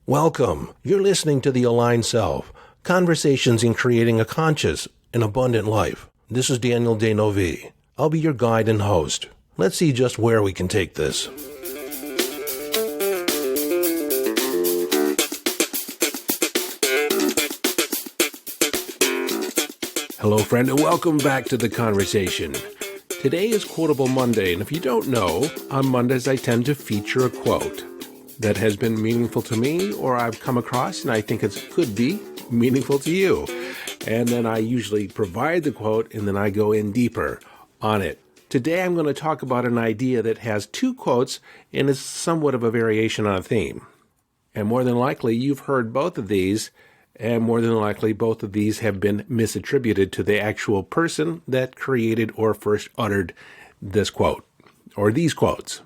Welcome. You're listening to The Aligned Self, Conversations in Creating a Conscious and Abundant Life. This is Daniel Denovi. I'll be your guide and host. Let's see just where we can take this. Hello, friend, and welcome back to the conversation. Today is Quotable Monday, and if you don't know, on Mondays I tend to feature a quote that has been meaningful to me or I've come across and I think it could be meaningful to you. And then I usually provide the quote and then I go in deeper on it. Today I'm going to talk about an idea that has two quotes and is somewhat of a variation on a theme. And more than likely you've heard both of these, and more than likely both of these have been misattributed to the actual person that created or first uttered this quote or these quotes.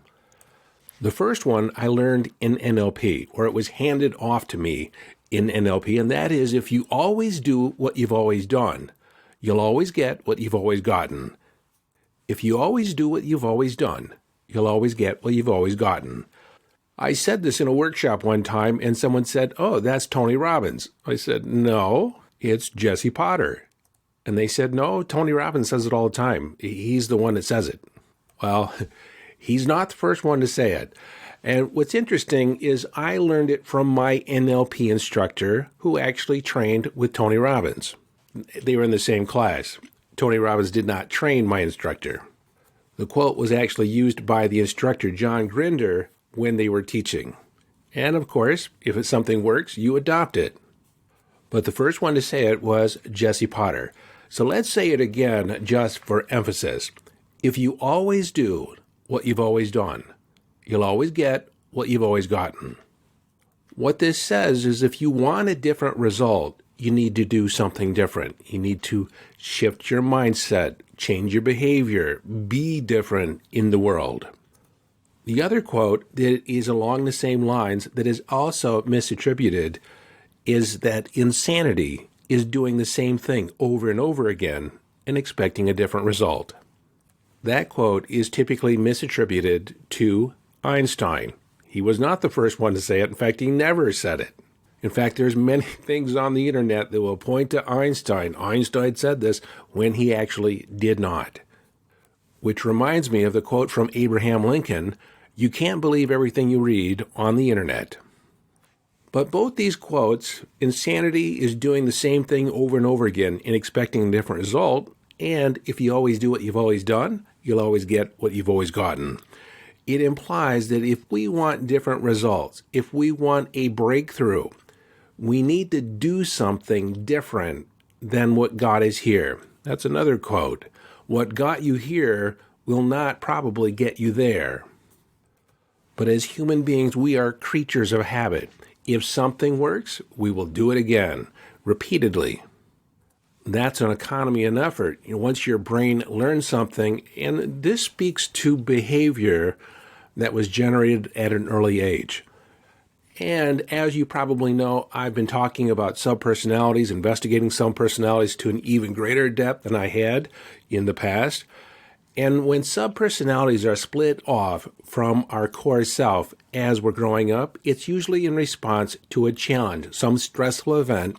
The first one I learned in NLP, or it was handed off to me in NLP, and that is, if you always do what you've always done, you'll always get what you've always gotten. If you always do what you've always done, you'll always get what you've always gotten. I said this in a workshop one time, and someone said, "Oh, that's Tony Robbins." I said, "No, it's Jesse Potter." And they said, "No, Tony Robbins says it all the time. He's the one that says it." Well, he's not the first one to say it. And what's interesting is I learned it from my NLP instructor who actually trained with Tony Robbins. They were in the same class. Tony Robbins did not train my instructor. The quote was actually used by the instructor, John Grinder, when they were teaching. And of course, if something works, you adopt it. But the first one to say it was Jesse Potter. So let's say it again just for emphasis. If you always do what you've always done, you'll always get what you've always gotten. What this says is if you want a different result, you need to do something different. You need to shift your mindset, change your behavior, be different in the world. The other quote that is along the same lines that is also misattributed is that insanity is doing the same thing over and over again and expecting a different result. That quote is typically misattributed to Einstein. He was not the first one to say it. In fact, he never said it. In fact, there's many things on the internet that will point to Einstein. Einstein said this when he actually did not. Which reminds me of the quote from Abraham Lincoln, "You can't believe everything you read on the internet." But both these quotes, insanity is doing the same thing over and over again and expecting a different result, and if you always do what you've always done, you'll always get what you've always gotten. It implies that if we want different results, if we want a breakthrough, we need to do something different than what got us here. That's another quote. What got you here will not probably get you there. But as human beings, we are creatures of habit. If something works, we will do it again, repeatedly. That's an economy in effort. Once your brain learns something, and this speaks to behavior that was generated at an early age. And as you probably know, I've been talking about subpersonalities, investigating subpersonalities to an even greater depth than I had in the past. And when subpersonalities are split off from our core self as we're growing up, it's usually in response to a challenge, some stressful event,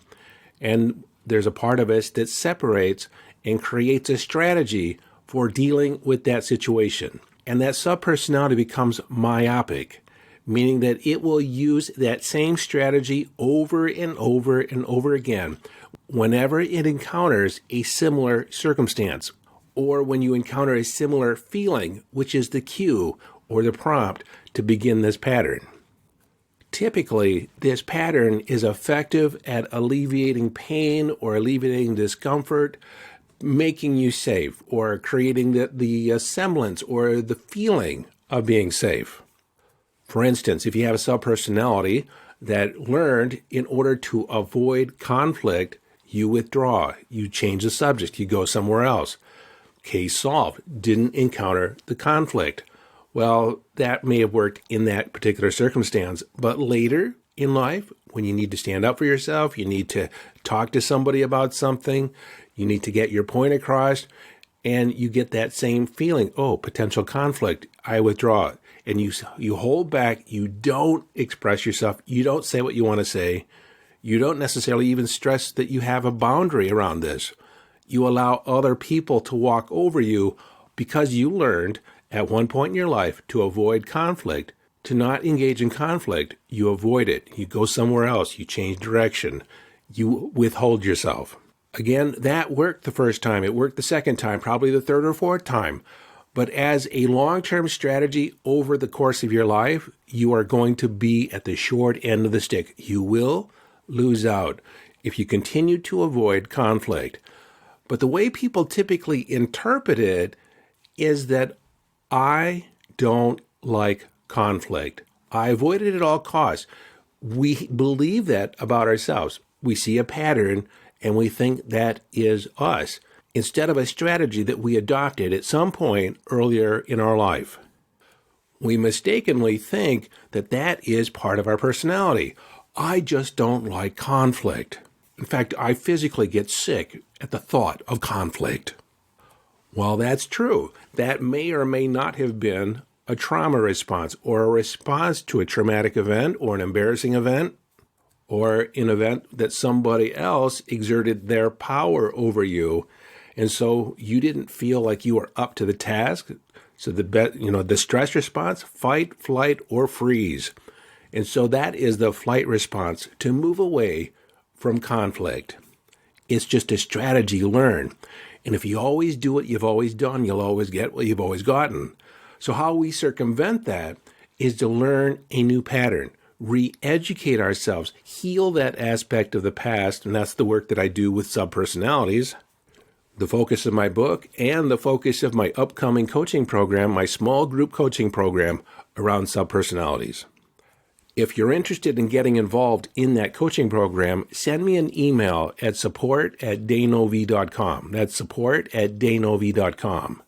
and there's a part of us that separates and creates a strategy for dealing with that situation. And that subpersonality becomes myopic, meaning that it will use that same strategy over and over and over again whenever it encounters a similar circumstance, or when you encounter a similar feeling, which is the cue or the prompt to begin this pattern. Typically, this pattern is effective at alleviating pain or alleviating discomfort, making you safe, or creating the semblance or the feeling of being safe. For instance, if you have a subpersonality that learned in order to avoid conflict, you withdraw, you change the subject, you go somewhere else. Case solved, didn't encounter the conflict. Well, that may have worked in that particular circumstance, but later in life, when you need to stand up for yourself, you need to talk to somebody about something, you need to get your point across, and you get that same feeling, oh, potential conflict, I withdraw. and you hold back, you don't express yourself, you don't say what you want to say, you don't necessarily even stress that you have a boundary around this. You allow other people to walk over you because you learned at one point in your life to avoid conflict, to not engage in conflict. You avoid it. You go somewhere else. You change direction. You withhold yourself. Again, that worked the first time. It worked the second time, probably the third or fourth time. But as a long-term strategy over the course of your life, you are going to be at the short end of the stick. You will lose out if you continue to avoid conflict. But the way people typically interpret it is that I don't like conflict. I avoid it at all costs. We believe that about ourselves. We see a pattern and we think that is us, instead of a strategy that we adopted at some point earlier in our life. We mistakenly think that that is part of our personality. I just don't like conflict. In fact, I physically get sick at the thought of conflict. While that's true, that may or may not have been a trauma response or a response to a traumatic event or an embarrassing event or an event that somebody else exerted their power over you. And so you didn't feel like you were up to the task. So the stress response, fight, flight, or freeze. And so that is the flight response to move away from conflict. It's just a strategy you learn. And if you always do what you've always done, you'll always get what you've always gotten. So how we circumvent that is to learn a new pattern, re-educate ourselves, heal that aspect of the past, and that's the work that I do with subpersonalities. The focus of my book and the focus of my upcoming coaching program, my small group coaching program around subpersonalities. If you're interested in getting involved in that coaching program, send me an email at support@danovi.com. That's support@danovi.com.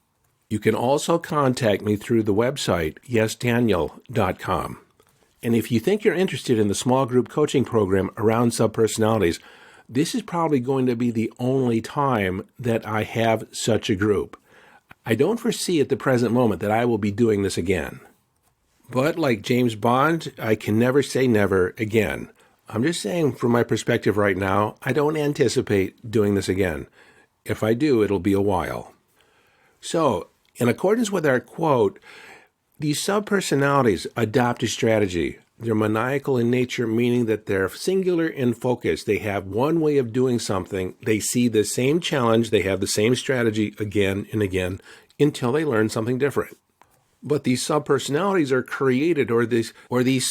You can also contact me through the website, yesdaniel.com. And if you think you're interested in the small group coaching program around subpersonalities, this is probably going to be the only time that I have such a group. I don't foresee at the present moment that I will be doing this again. But like James Bond, I can never say never again. I'm just saying from my perspective right now, I don't anticipate doing this again. If I do, it'll be a while. So, in accordance with our quote, these subpersonalities adopt a strategy. They're maniacal in nature, meaning that they're singular in focus. They have one way of doing something. They see the same challenge. They have the same strategy again and again until they learn something different. But these subpersonalities are created, or these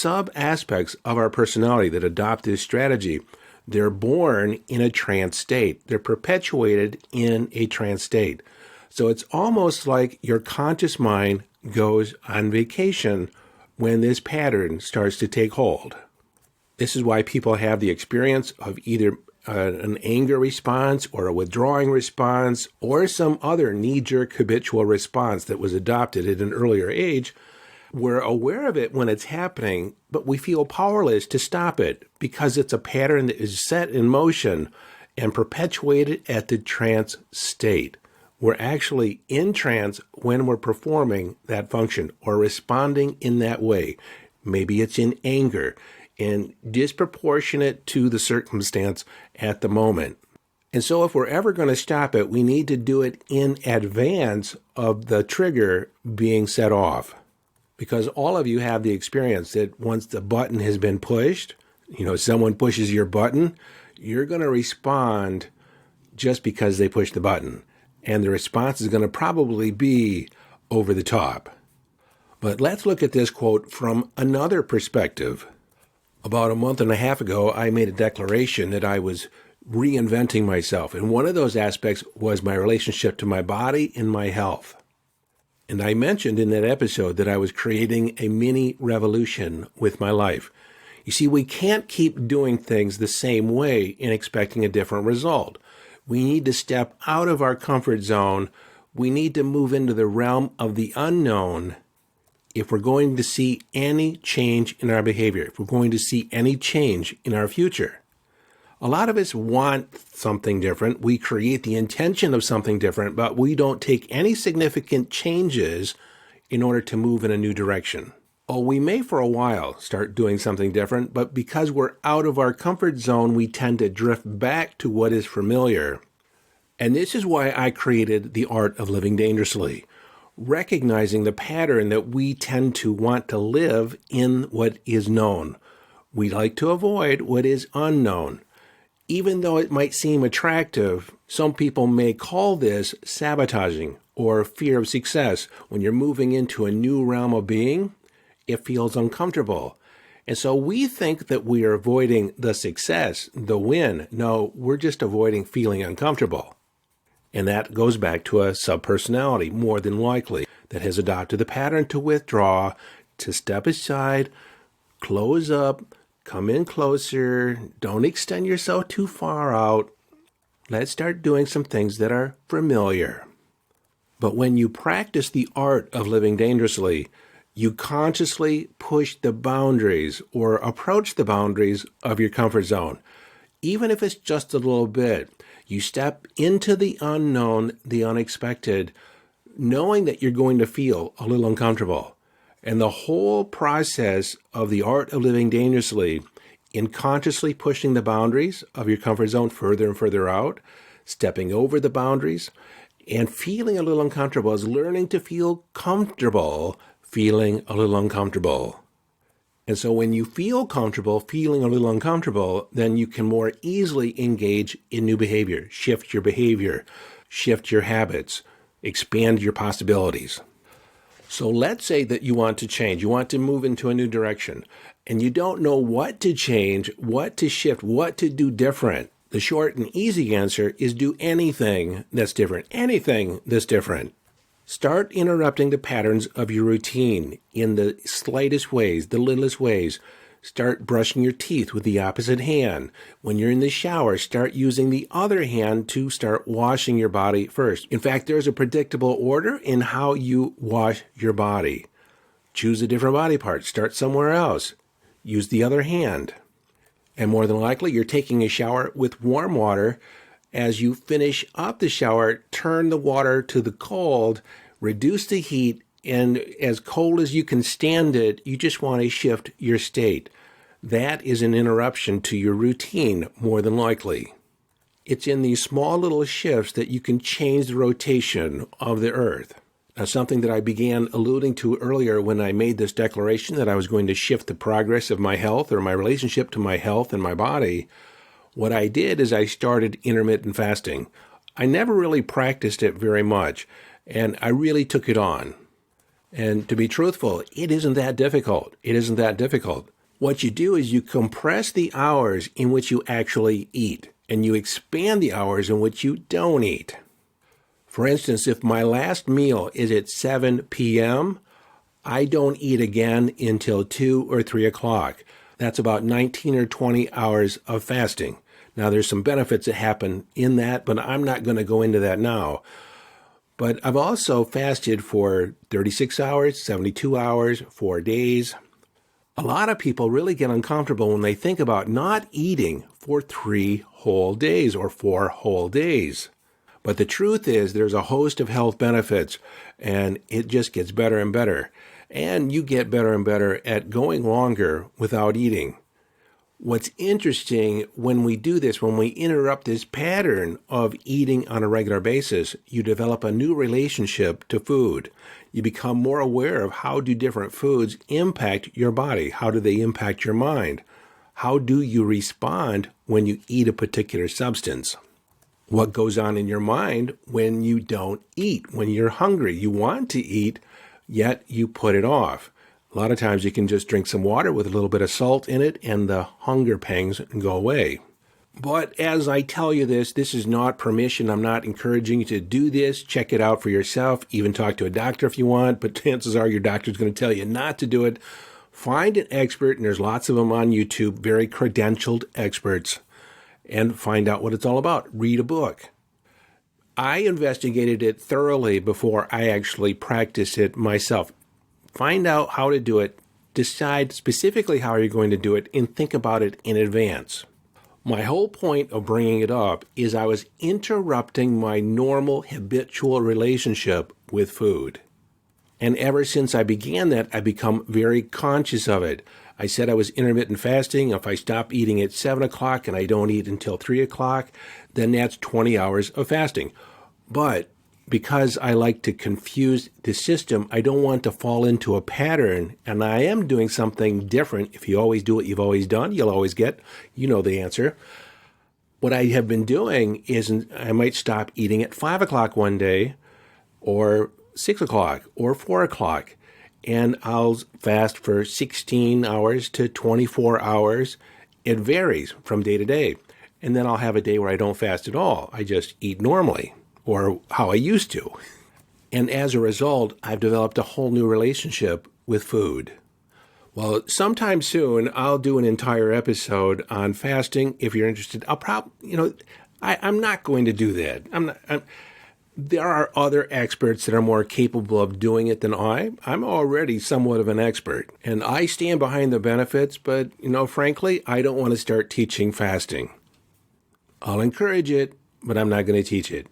sub-aspects of our personality that adopt this strategy, they're born in a trance state. They're perpetuated in a trance state. So it's almost like your conscious mind goes on vacation when this pattern starts to take hold. This is why people have the experience of either an anger response or a withdrawing response or some other knee-jerk habitual response that was adopted at an earlier age. We're aware of it when it's happening, but we feel powerless to stop it because it's a pattern that is set in motion and perpetuated at the trance state. We're actually in trance when we're performing that function or responding in that way. Maybe it's in anger and disproportionate to the circumstance at the moment. And so if we're ever going to stop it, we need to do it in advance of the trigger being set off. Because all of you have the experience that once the button has been pushed, someone pushes your button, you're going to respond just because they pushed the button. And the response is going to probably be over the top. But let's look at this quote from another perspective. About a month and a half ago, I made a declaration that I was reinventing myself. And one of those aspects was my relationship to my body and my health. And I mentioned in that episode that I was creating a mini revolution with my life. You see, we can't keep doing things the same way and expecting a different result. We need to step out of our comfort zone. We need to move into the realm of the unknown if we're going to see any change in our behavior, if we're going to see any change in our future. A lot of us want something different. We create the intention of something different, but we don't take any significant changes in order to move in a new direction. Oh, we may for a while start doing something different, but because we're out of our comfort zone, we tend to drift back to what is familiar. And this is why I created the art of living dangerously, recognizing the pattern that we tend to want to live in what is known. We like to avoid what is unknown. Even though it might seem attractive, some people may call this sabotaging or fear of success. When you're moving into a new realm of being, it feels uncomfortable. And so we think that we are avoiding the success, the win. No, we're just avoiding feeling uncomfortable. And that goes back to a subpersonality, more than likely, that has adopted the pattern to withdraw, to step aside, close up, come in closer, don't extend yourself too far out. Let's start doing some things that are familiar. But when you practice the art of living dangerously, you consciously push the boundaries or approach the boundaries of your comfort zone. Even if it's just a little bit, you step into the unknown, the unexpected, knowing that you're going to feel a little uncomfortable. And the whole process of the art of living dangerously, in consciously pushing the boundaries of your comfort zone further and further out, stepping over the boundaries, and feeling a little uncomfortable, is learning to feel comfortable feeling a little uncomfortable. And so when you feel comfortable feeling a little uncomfortable, then you can more easily engage in new behavior, shift your habits, expand your possibilities. So let's say that you want to change, you want to move into a new direction, and you don't know what to change, what to shift, what to do different. The short and easy answer is do anything that's different, anything that's different. Start interrupting the patterns of your routine in the slightest ways, the littlest ways. Start brushing your teeth with the opposite hand. When you're in the shower, start using the other hand to start washing your body first. In fact, there's a predictable order in how you wash your body. Choose a different body part. Start somewhere else. Use the other hand. And more than likely, you're taking a shower with warm water. As you finish up the shower, turn the water to the cold, reduce the heat, and as cold as you can stand it, you just want to shift your state. That is an interruption to your routine, more than likely. It's in these small little shifts that you can change the rotation of the earth. Now, something that I began alluding to earlier when I made this declaration that I was going to shift the progress of my health or my relationship to my health and my body, what I did is I started intermittent fasting. I never really practiced it very much, and I really took it on. And to be truthful, it isn't that difficult. What you do is you compress the hours in which you actually eat, and you expand the hours in which you don't eat. For instance, if my last meal is at 7 p.m., I don't eat again until 2 or 3 o'clock. That's about 19 or 20 hours of fasting. Now, there's some benefits that happen in that, but I'm not going to go into that now. But I've also fasted for 36 hours, 72 hours, 4 days. A lot of people really get uncomfortable when they think about not eating for 3 whole days or 4 whole days. But the truth is there's a host of health benefits, and it just gets better and better. And you get better and better at going longer without eating. What's interesting when we do this, when we interrupt this pattern of eating on a regular basis, you develop a new relationship to food. You become more aware of how do different foods impact your body? How do they impact your mind? How do you respond when you eat a particular substance? What goes on in your mind when you don't eat, when you're hungry? You want to eat, yet you put it off. A lot of times you can just drink some water with a little bit of salt in it and the hunger pangs go away. But as I tell you this is not permission. I'm not encouraging you to do this. Check it out for yourself. Even talk to a doctor if you want, but chances are your doctor's going to tell you not to do it. Find an expert, and there's lots of them on YouTube, very credentialed experts, and find out what it's all about. Read a book. I investigated it thoroughly before I actually practiced it myself. Find out how to do it, decide specifically how you're going to do it, and think about it in advance. My whole point of bringing it up is I was interrupting my normal habitual relationship with food. And ever since I began that, I've become very conscious of it. I said I was intermittent fasting. If I stop eating at 7 o'clock and I don't eat until 3 o'clock, then that's 20 hours of fasting. But because I like to confuse the system, I don't want to fall into a pattern, and I am doing something different. If you always do what you've always done, you'll always get, the answer. What I have been doing is I might stop eating at 5 o'clock one day, or 6 o'clock, or 4 o'clock, and I'll fast for 16 hours to 24 hours. It varies from day to day. And then I'll have a day where I don't fast at all. I just eat normally, or how I used to. And as a result, I've developed a whole new relationship with food. Well, sometime soon, I'll do an entire episode on fasting. If you're interested, I'll probably, I'm not going to do that. There are other experts that are more capable of doing it than I. I'm already somewhat of an expert, and I stand behind the benefits, but, frankly, I don't want to start teaching fasting. I'll encourage it, but I'm not going to teach it.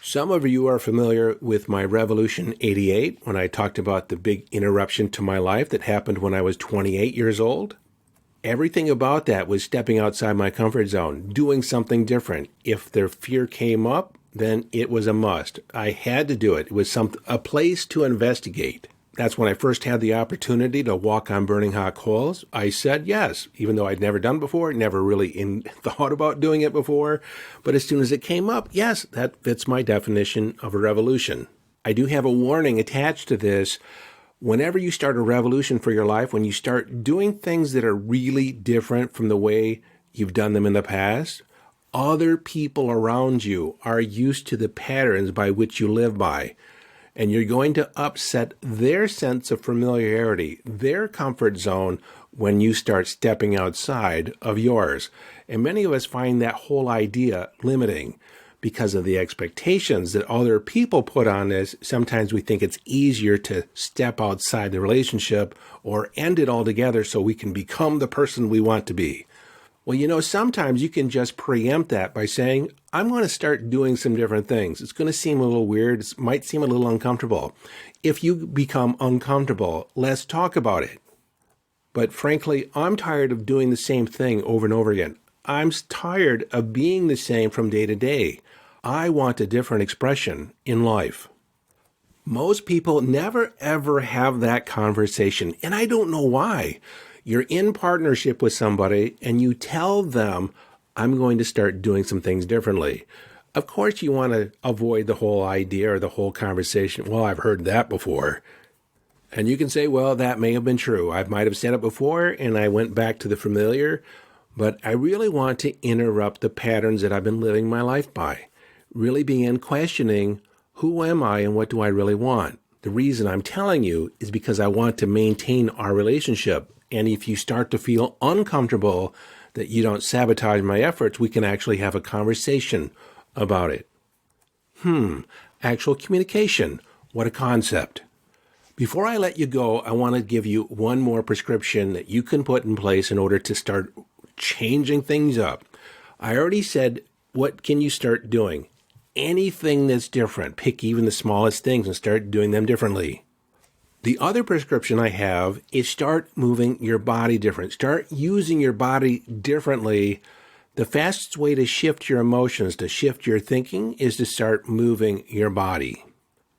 Some of you are familiar with my Revolution 88, when I talked about the big interruption to my life that happened when I was 28 years old. Everything about that was stepping outside my comfort zone, doing something different. If the fear came up, then it was a must. I had to do it. It was a place to investigate. That's when I first had the opportunity to walk on burning hot coals. I said yes, even though I'd never done it before, never really thought about doing it before. But as soon as it came up, yes, that fits my definition of a revolution. I do have a warning attached to this. Whenever you start a revolution for your life, when you start doing things that are really different from the way you've done them in the past, other people around you are used to the patterns by which you live by. And you're going to upset their sense of familiarity, their comfort zone, when you start stepping outside of yours. And many of us find that whole idea limiting because of the expectations that other people put on this. Sometimes we think it's easier to step outside the relationship or end it altogether so we can become the person we want to be. Well, sometimes you can just preempt that by saying, I'm going to start doing some different things. It's going to seem a little weird. It might seem a little uncomfortable. If you become uncomfortable, let's talk about it. But frankly, I'm tired of doing the same thing over and over again. I'm tired of being the same from day to day. I want a different expression in life. Most people never, ever have that conversation, and I don't know why. You're in partnership with somebody and you tell them, I'm going to start doing some things differently. Of course, you want to avoid the whole idea or the whole conversation. Well, I've heard that before. And you can say, well, that may have been true. I might have said it before and I went back to the familiar, but I really want to interrupt the patterns that I've been living my life by. Really begin questioning, who am I and what do I really want? The reason I'm telling you is because I want to maintain our relationship. And if you start to feel uncomfortable that you don't sabotage my efforts, we can actually have a conversation about it. Actual communication. What a concept. Before I let you go, I want to give you one more prescription that you can put in place in order to start changing things up. I already said, what can you start doing? Anything that's different. Pick even the smallest things and start doing them differently. The other prescription I have is start moving your body different. Start using your body differently. The fastest way to shift your emotions, to shift your thinking, is to start moving your body.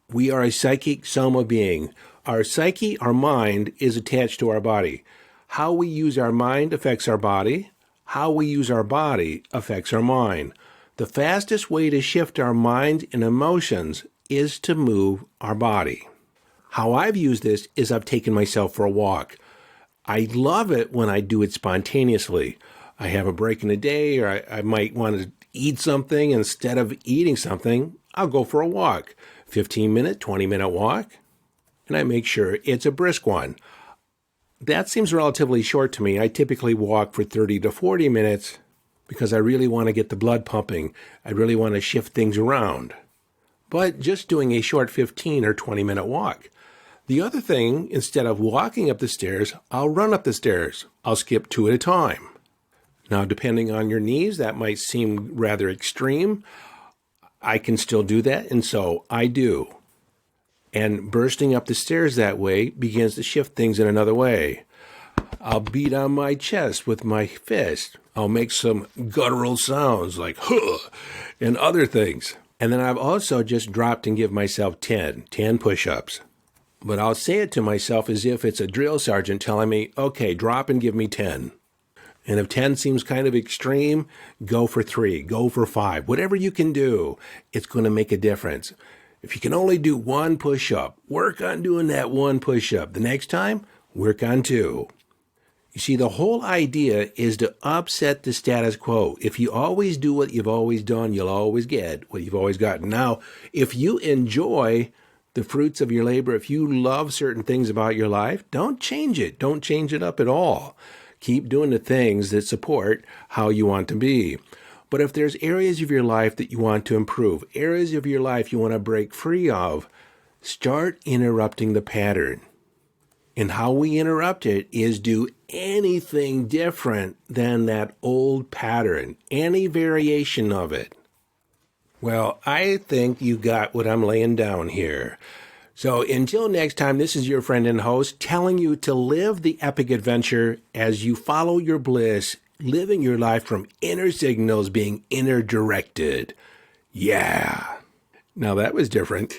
We are a psychic soma being. Our psyche, our mind, is attached to our body. How we use our mind affects our body. How we use our body affects our mind. The fastest way to shift our mind and emotions is to move our body. How I've used this is I've taken myself for a walk. I love it when I do it spontaneously. I have a break in the day, or I might want to eat something. Instead of eating something, I'll go for a walk. 15-minute, 20-minute walk. And I make sure it's a brisk one. That seems relatively short to me. I typically walk for 30 to 40 minutes because I really want to get the blood pumping. I really want to shift things around. But just doing a short 15 or 20-minute walk. The other thing, instead of walking up the stairs, I'll run up the stairs. I'll skip 2 at a time. Now, depending on your needs, that might seem rather extreme. I can still do that, and so I do. And bursting up the stairs that way begins to shift things in another way. I'll beat on my chest with my fist. I'll make some guttural sounds like huh and other things. And then I've also just dropped and give myself 10 push-ups. But I'll say it to myself as if it's a drill sergeant telling me, okay, drop and give me 10. And if 10 seems kind of extreme, go for 3, go for 5. Whatever you can do, it's going to make a difference. If you can only do 1 push-up, work on doing that 1 push-up. The next time, work on 2. You see, the whole idea is to upset the status quo. If you always do what you've always done, you'll always get what you've always gotten. Now, if you enjoy the fruits of your labor, if you love certain things about your life, don't change it. Don't change it up at all. Keep doing the things that support how you want to be. But if there's areas of your life that you want to improve, areas of your life you want to break free of, start interrupting the pattern. And how we interrupt it is do anything different than that old pattern, any variation of it. Well, I think you got what I'm laying down here. So until next time, this is your friend and host telling you to live the epic adventure as you follow your bliss, living your life from inner signals being inner directed. Yeah. Now that was different.